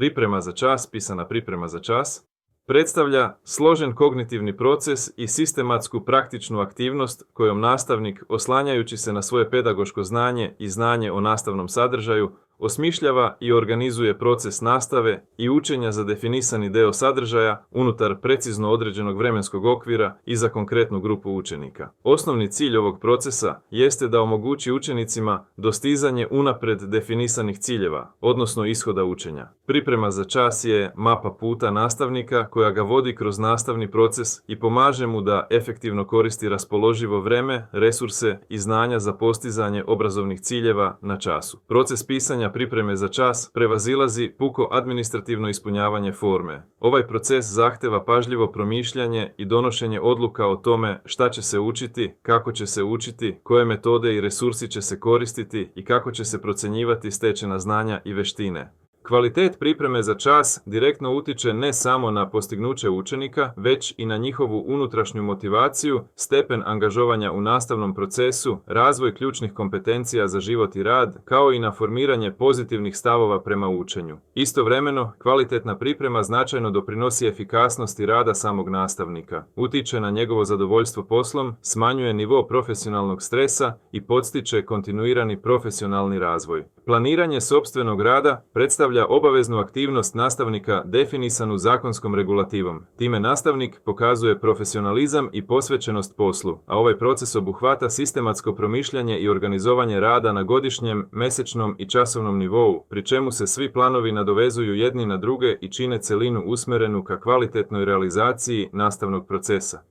Priprema za čas, pisana priprema za čas, predstavlja složen kognitivni proces i sistematsku praktičnu aktivnost kojom nastavnik, oslanjajući se na svoje pedagoško znanje i znanje o nastavnom sadržaju, osmišljava i organizuje proces nastave i učenja za definisani dio sadržaja unutar precizno određenog vremenskog okvira i za konkretnu grupu učenika. Osnovni cilj ovog procesa jeste da omogući učenicima dostizanje unaprijed definisanih ciljeva, odnosno ishoda učenja. Priprema za čas je mapa puta nastavnika koja ga vodi kroz nastavni proces i pomaže mu da efektivno koristi raspoloživo vreme, resurse i znanja za postizanje obrazovnih ciljeva na času. Proces pisanja pripreme za čas prevazilazi puko administrativno ispunjavanje forme. Ovaj proces zahteva pažljivo promišljanje i donošenje odluka o tome šta će se učiti, kako će se učiti, koje metode i resursi će se koristiti i kako će se procjenjivati stečena znanja i vještine. Kvalitet pripreme za čas direktno utiče ne samo na postignuće učenika, već i na njihovu unutrašnju motivaciju, stepen angažovanja u nastavnom procesu, razvoj ključnih kompetencija za život i rad, kao i na formiranje pozitivnih stavova prema učenju. Istovremeno, kvalitetna priprema značajno doprinosi efikasnosti rada samog nastavnika, utiče na njegovo zadovoljstvo poslom, smanjuje nivo profesionalnog stresa i podstiče kontinuirani profesionalni razvoj. Planiranje sopstvenog rada predstavlja obaveznu aktivnost nastavnika definisanu zakonskom regulativom. Time nastavnik pokazuje profesionalizam i posvećenost poslu, a ovaj proces obuhvata sistematsko promišljanje i organizovanje rada na godišnjem, mjesečnom i časovnom nivou, pri čemu se svi planovi nadovezuju jedni na druge i čine celinu usmjerenu ka kvalitetnoj realizaciji nastavnog procesa.